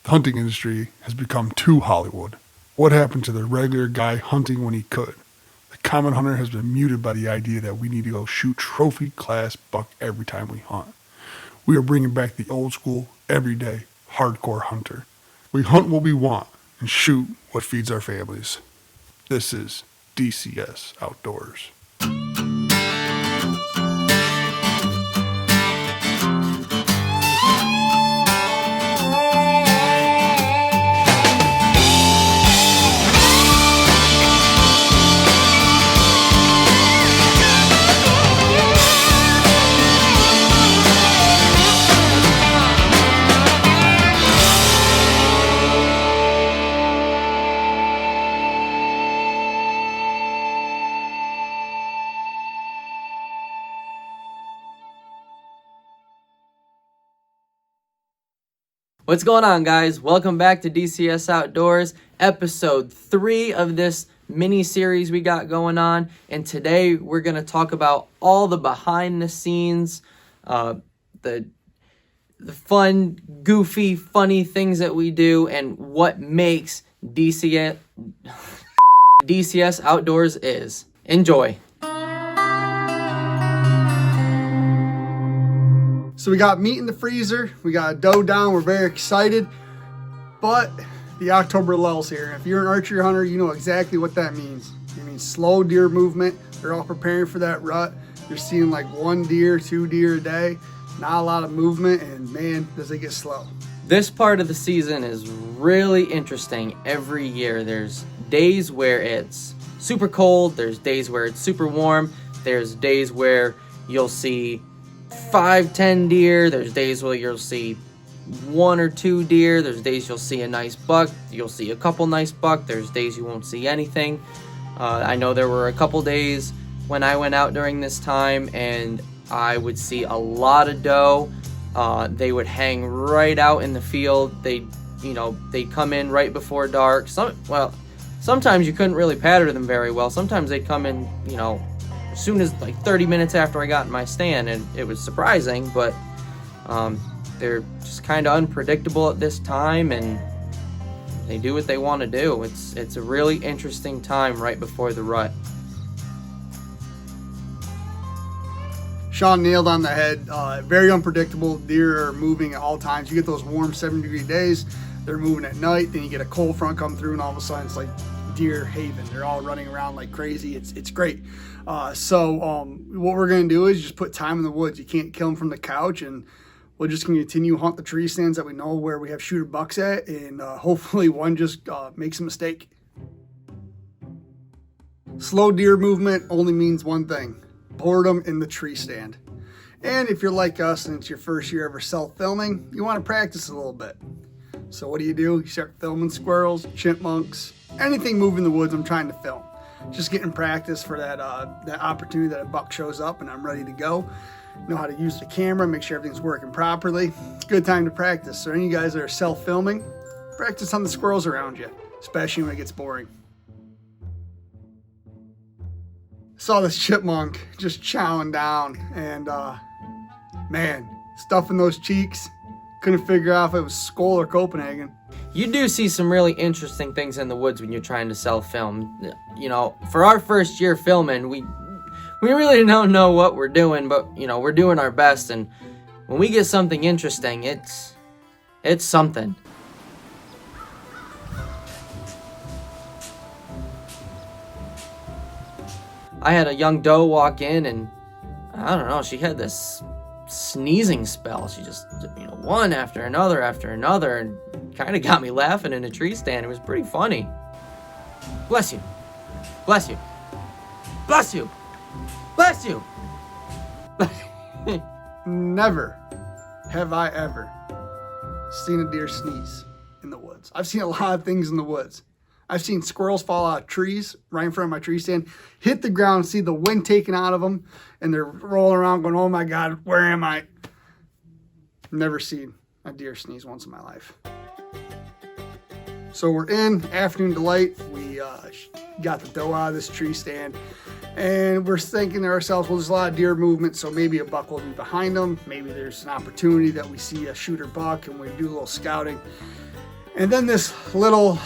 The hunting industry has become too Hollywood. What happened to the regular guy hunting when he could? The common hunter has been muted by the idea that we need to go shoot trophy class buck every time we hunt. We are bringing back the old school, everyday, hardcore hunter. We hunt what we want and shoot what feeds our families. This is DCS Outdoors. What's going on, guys? Welcome back to DCS Outdoors, episode 3 of this mini series we got going on. And today we're going to talk about all the behind the scenes, the fun, goofy, funny things that we do, and what makes DCS Outdoors is. Enjoy. So we got meat in the freezer, we got dough down, we're very excited, but the October lull's here. If you're an archery hunter, you know exactly what that means. It means slow deer movement. They're all preparing for that rut. You're seeing like 1 deer, 2 deer a day, not a lot of movement, and man, does it get slow. This part of the season is really interesting every year. There's days where it's super cold, there's days where it's super warm, there's days where you'll see 5-10 deer, there's days where you'll see 1 or 2 deer, there's days you'll see a nice buck, you'll see a couple nice buck, there's days you won't see anything. I know there were a couple days when I went out during this time and I would see a lot of doe. They would hang right out in the field. They'd come in right before dark. Sometimes you couldn't really pattern them very well. Sometimes they'd come in, as soon as like 30 minutes after I got in my stand, and it was surprising, but they're just kind of unpredictable at this time, and they do what they want to do. It's a really interesting time right before the rut. Sean nailed on the head. Very unpredictable. Deer are moving at all times. You get those warm 70-degree days, they're moving at night, then you get a cold front come through, and all of a sudden it's like deer haven. They're all running around like crazy. It's great. So what we're going to do is just put time in the woods. You can't kill them from the couch, and we're just going to continue hunt the tree stands that we know where we have shooter bucks at, and hopefully one just makes a mistake. Slow deer movement only means one thing: boredom in the tree stand. And if you're like us and it's your first year ever self-filming, you want to practice a little bit. So what do? You start filming squirrels, chipmunks, anything moving in the woods. I'm trying to film. Just getting practice for that opportunity that a buck shows up and I'm ready to go. Know how to use the camera, make sure everything's working properly. Good time to practice. So any of you guys that are self-filming, practice on the squirrels around you, especially when it gets boring. Saw this chipmunk just chowing down, and man, stuffing those cheeks. Couldn't figure out if it was Skull or Copenhagen. You do see some really interesting things in the woods when you're trying to self-film. For our first year filming, we really don't know what we're doing, but we're doing our best, and when we get something interesting, it's something. I had a young doe walk in, and I don't know, she had this sneezing spell. She just, one after another, and kind of got me laughing in a tree stand. It was pretty funny. Bless you. Bless you. Bless you. Bless you. Never have I ever seen a deer sneeze in the woods. I've seen a lot of things in the woods. I've seen squirrels fall out of trees right in front of my tree stand, hit the ground, see the wind taken out of them, and they're rolling around going, oh my God, where am I? Never seen a deer sneeze once in my life. So we're in Afternoon Delight. We got the doe out of this tree stand, and we're thinking to ourselves, well, there's a lot of deer movement, so maybe a buck will be behind them. Maybe there's an opportunity that we see a shooter buck and we do a little scouting. And then this little,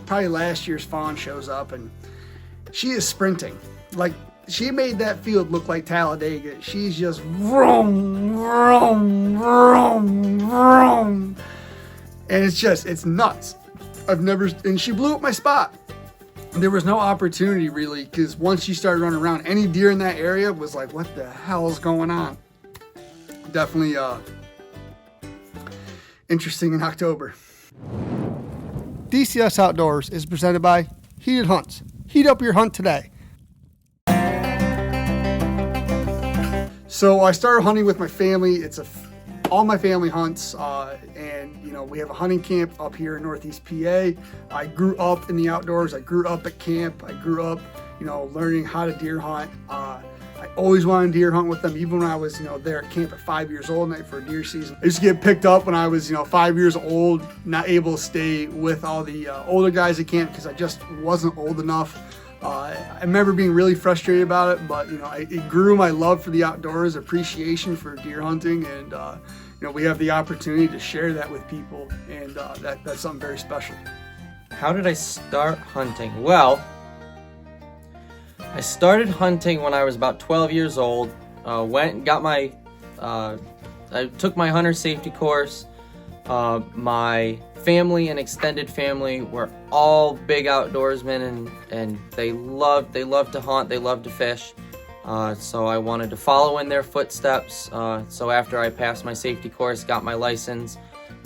probably last year's fawn shows up, and she is sprinting. Like, she made that field look like Talladega. She's just vroom, vroom, vroom, vroom. And it's nuts. And she blew up my spot. There was no opportunity really, because once she started running around, any deer in that area was like, what the hell is going on? Definitely interesting in October. DCS Outdoors is presented by Heated Hunts. Heat up your hunt today. So I started hunting with my family. All my family hunts, and we have a hunting camp up here in Northeast PA. I grew up in the outdoors. I grew up at camp. I grew up, learning how to deer hunt. I always wanted to deer hunt with them, even when I was, there at camp at 5 years old night for a deer season. I used to get picked up when I was, 5 years old, not able to stay with all the older guys at camp because I just wasn't old enough. I remember being really frustrated about it, but it grew my love for the outdoors, appreciation for deer hunting, and we have the opportunity to share that with people, and that's something very special. How did I start hunting? Well, I started hunting when I was about 12 years old. Went and got I took my hunter safety course. My family and extended family were all big outdoorsmen, and they loved to hunt, they loved to fish. So I wanted to follow in their footsteps. So after I passed my safety course, got my license,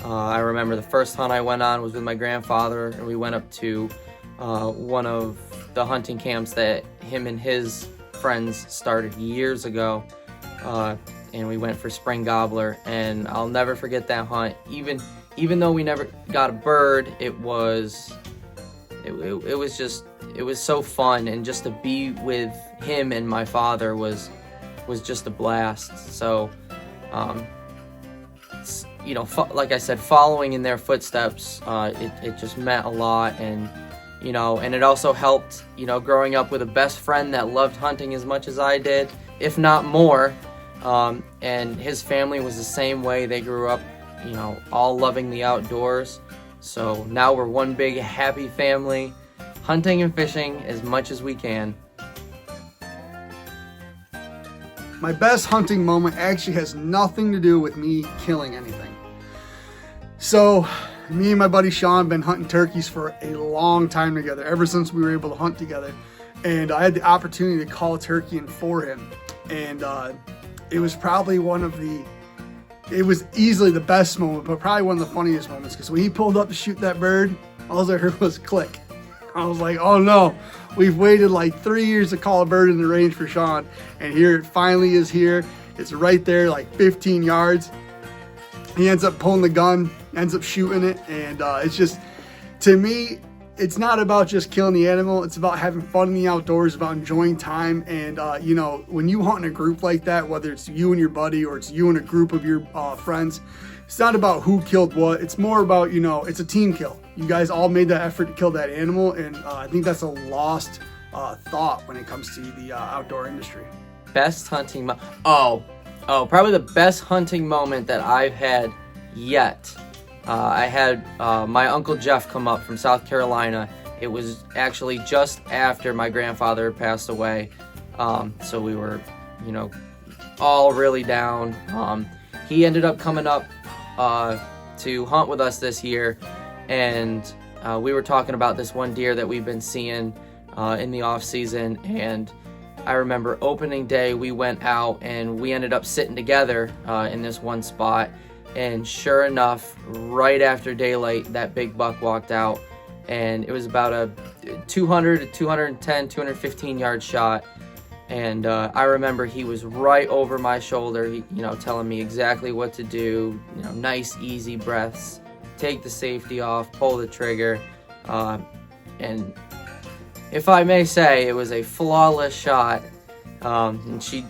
I remember the first hunt I went on was with my grandfather, and we went up to one of the hunting camps that him and his friends started years ago. And we went for spring gobbler, and I'll never forget that hunt. Even though we never got a bird, it was so fun, and just to be with him and my father was just a blast. So, like I said, following in their footsteps, it just meant a lot, and it also helped, growing up with a best friend that loved hunting as much as I did, if not more. And his family was the same way. They grew up, all loving the outdoors. So now we're one big happy family, hunting and fishing as much as we can. My best hunting moment actually has nothing to do with me killing anything. So me and my buddy Sean have been hunting turkeys for a long time together, ever since we were able to hunt together. And I had the opportunity to call a turkey in for him. And it was probably it was easily the best moment, but probably one of the funniest moments, because when he pulled up to shoot that bird, all I heard was click. I was like, oh no, we've waited like 3 years to call a bird in the range for Sean, and here it finally is here. It's right there, like 15 yards. He ends up pulling the gun, ends up shooting it, and it's just, to me, it's not about just killing the animal. It's about having fun in the outdoors, about enjoying time. And, when you hunt in a group like that, whether it's you and your buddy or it's you and a group of your friends, it's not about who killed what. It's more about, it's a team kill. You guys all made that effort to kill that animal. And I think that's a lost thought when it comes to the outdoor industry. Best hunting probably the best hunting moment that I've had yet. I had my Uncle Jeff come up from South Carolina. It was actually just after my grandfather had passed away. So we were, all really down. He ended up coming up to hunt with us this year, and we were talking about this one deer that we've been seeing in the off season. And I remember opening day, we went out and we ended up sitting together in this one spot. And sure enough, right after daylight, that big buck walked out, and it was about a 200 to 210, 215 yard shot. And I remember he was right over my shoulder, telling me exactly what to do. Nice, easy breaths, take the safety off, pull the trigger. And if I may say, it was a flawless shot. And he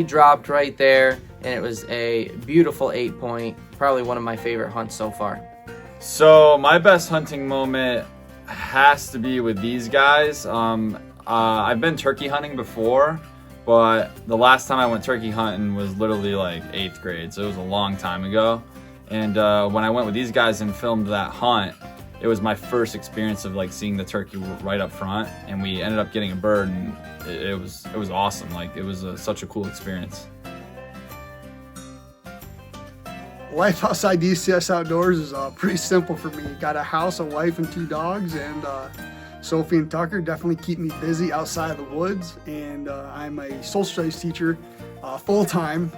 dropped right there. And it was a beautiful 8-point, probably one of my favorite hunts so far. So my best hunting moment has to be with these guys. I've been turkey hunting before, but the last time I went turkey hunting was literally like 8th grade, so it was a long time ago. And when I went with these guys and filmed that hunt, it was my first experience of like seeing the turkey right up front, and we ended up getting a bird, and it was awesome. Like it was such a cool experience. Life outside DCS Outdoors is pretty simple for me. Got a house, a wife, and 2 dogs, and Sophie and Tucker definitely keep me busy outside of the woods. And I'm a social studies teacher full-time,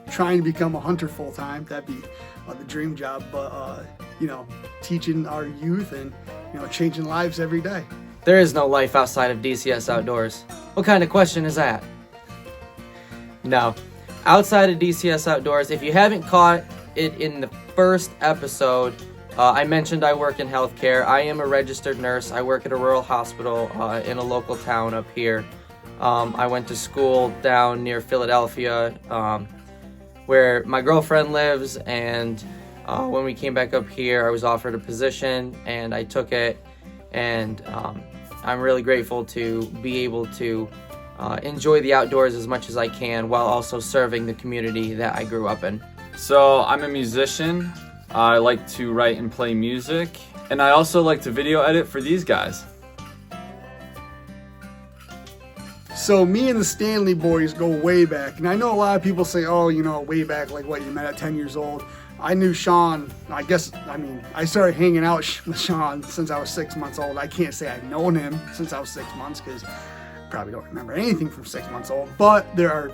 trying to become a hunter full-time. That'd be the dream job, but you know, teaching our youth and, you know, changing lives every day. There is no life outside of DCS Outdoors. What kind of question is that? No. Outside of DCS Outdoors, if you haven't caught it in the first episode, I mentioned I work in healthcare. I am a registered nurse. I work at a rural hospital in a local town up here. I went to school down near Philadelphia, where my girlfriend lives, and when we came back up here, I was offered a position, and I took it, and I'm really grateful to be able to enjoy the outdoors as much as I can while also serving the community that I grew up in. So I'm a musician. I like to write and play music, and I also like to video edit for these guys. So me and the Stanley boys go way back, and I know a lot of people say, oh, you know, way back, like what, you met at 10 years old. I knew Sean, I started hanging out with Sean since I was 6 months old. I can't say I've known him since I was 6 months, because probably don't remember anything from 6 months old, but there's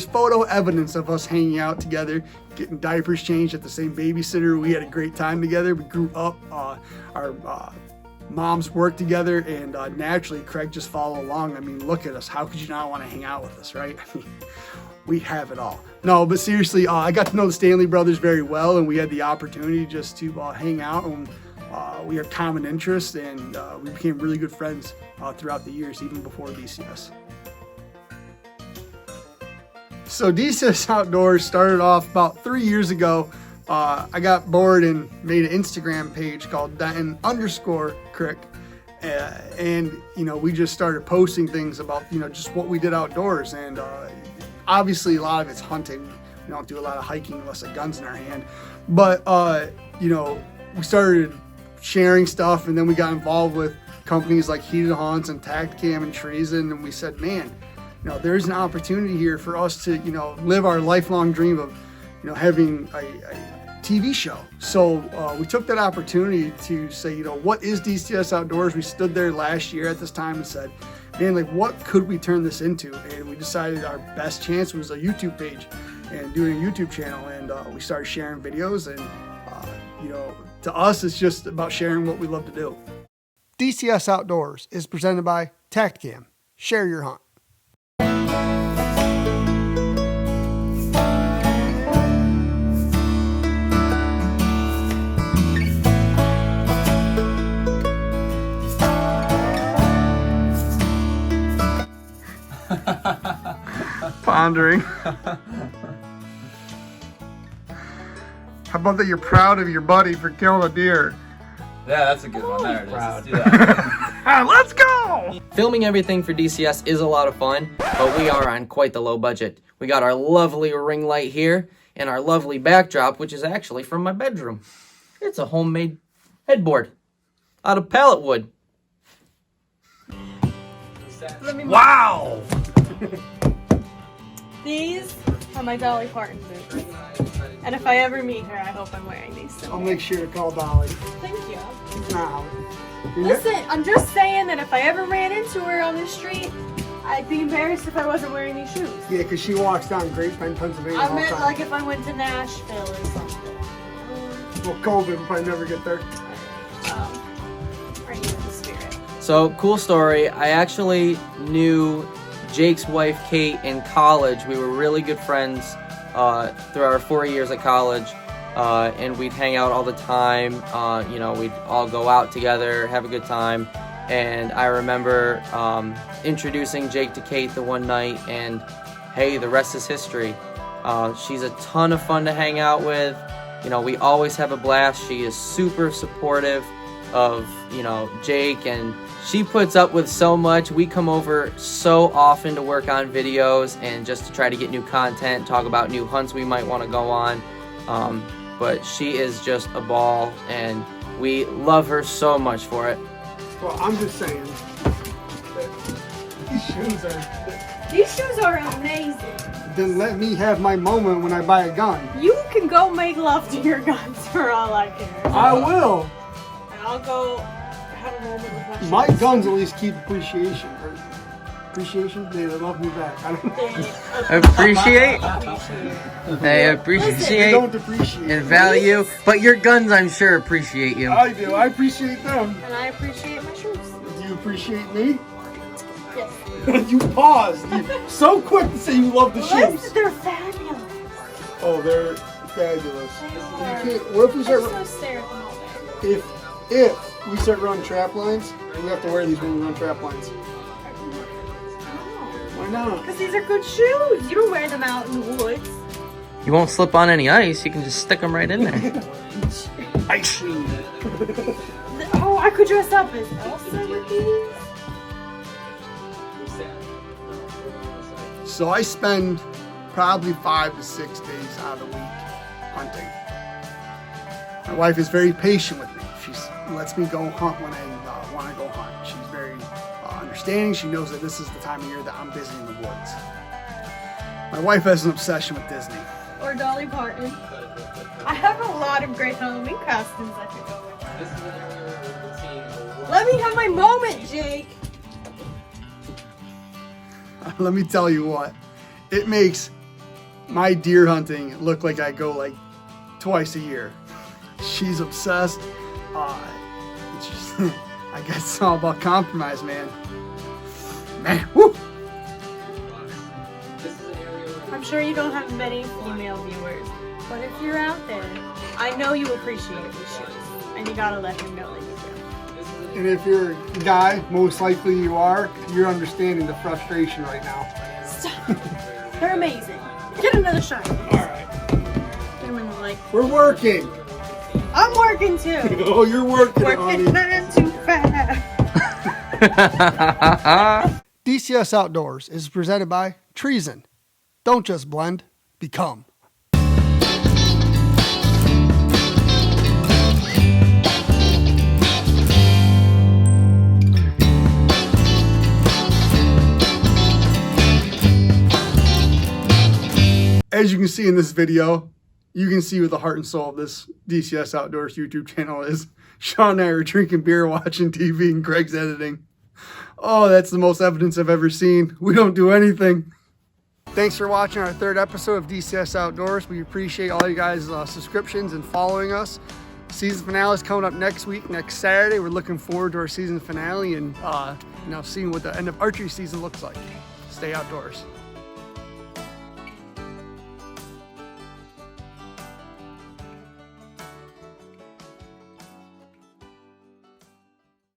photo evidence of us hanging out together, getting diapers changed at the same babysitter. We had a great time together. We grew up, our moms worked together, and naturally Craig just followed along. I mean, look at us. How could you not want to hang out with us, right? I mean, we have it all. No, but seriously, I got to know the Stanley brothers very well, and we had the opportunity just to hang out, and we had common interests, and we became really good friends throughout the years, even before DCS. So DCS Outdoors started off about 3 years ago. I got bored and made an Instagram page called Denton_Crick. And, you know, we just started posting things about, you know, just what we did outdoors. And obviously a lot of it's hunting. We don't do a lot of hiking unless a gun's in our hand. But, you know, we started sharing stuff, and then we got involved with companies like Heated Hunts and Tactcam and Treason, and we said, man, you know, there's an opportunity here for us to, you know, live our lifelong dream of, you know, having a TV show. So we took that opportunity to say, you know, what is DCS Outdoors? We stood there last year at this time and said, man, like, what could we turn this into? And we decided our best chance was a YouTube page and doing a YouTube channel, and we started sharing videos, and you know, to us, it's just about sharing what we love to do. DCS Outdoors is presented by Tactcam. Share your hunt. Pondering. How about that you're proud of your buddy for killing a deer? Yeah, that's a good one. There it is. Let's do that. Let's go! Filming everything for DCS is a lot of fun, but we are on quite the low budget. We got our lovely ring light here and our lovely backdrop, which is actually from my bedroom. It's a homemade headboard out of pallet wood. Wow! These are my Dolly Parton boots. And if I ever meet her, I hope I'm wearing these someday. I'll make sure to call Dolly. Thank you. Now. Listen, I'm just saying that if I ever ran into her on the street, I'd be embarrassed if I wasn't wearing these shoes. Yeah, because she walks down Great Bend, Pennsylvania I all the meant time. like if I went to Nashville or something. Well, COVID will probably never get there. Are you in the spirit? So, cool story. I actually knew Jake's wife, Kate, in college. We were really good friends through our 4 years at college, and we'd hang out all the time. You know, we'd all go out together, have a good time. And I remember introducing Jake to Kate the one night, and hey, the rest is history. She's a ton of fun to hang out with. You know, we always have a blast. She is super supportive of, you know, Jake, and she puts up with so much. We come over so often to work on videos and just to try to get new content, talk about new hunts we might want to go on. But she is just a ball, and we love her so much for it. Well, I'm just saying that These shoes are amazing. then let me have my moment when I buy a gun. You can go make love to your guns for all I care. I will. And I'll go have a moment with My guns at least keep appreciation. Appreciation? They love me back. I don't Appreciate? They They appreciate don't appreciate. and value, but your guns, I'm sure, appreciate you. I do. I appreciate them. And I appreciate my shoes. Do you appreciate me? Yes. You paused. You're so quick to say you love the Listen, shoes. they're fabulous. Oh, they're fabulous. They You are. can't, what if we I start? just want to stare at them all day. If we start running trap lines, we have to wear these when we run trap lines. Why not? Because these are good shoes. You don't wear them out in the woods. You won't slip on any ice, you can just stick them right in there. Ice shoes. Oh, I could dress up as Elsa with these. So I spend probably 5 to 6 days out of the week hunting. My wife is very patient with me. She lets me go hunt when I want to go hunt. She's very understanding. She knows that this is the time of year that I'm busy in the woods. My wife has an obsession with Disney. Or Dolly Parton. I have a lot of great Halloween costumes I could go with. Let me have my moment, Jake. Let me tell you what, it makes my deer hunting look like I go like twice a year. She's obsessed. It's just, I guess it's all about compromise, man. Man, woo! I'm sure you don't have many female viewers, but if you're out there, I know you appreciate these shoes, and you gotta let them know that you do. And if you're a guy, most likely you are, you're understanding the frustration right now. Stop. They're amazing. Get another shot. Alright. Get them in the light. We're working. I'm working too. Oh, you're working, Working honey. not too fast. DCS Outdoors is presented by Treason. Don't just blend, become. As you can see in this video, you can see what the heart and soul of this DCS Outdoors YouTube channel is. Sean and I are drinking beer, watching TV, and Greg's editing. Oh, that's the most evidence I've ever seen. We don't do anything. Thanks for watching our third episode of DCS Outdoors. We appreciate all you guys' subscriptions and following us. Season finale is coming up next week, next Saturday. We're looking forward to our season finale and seeing what the end of archery season looks like. Stay outdoors.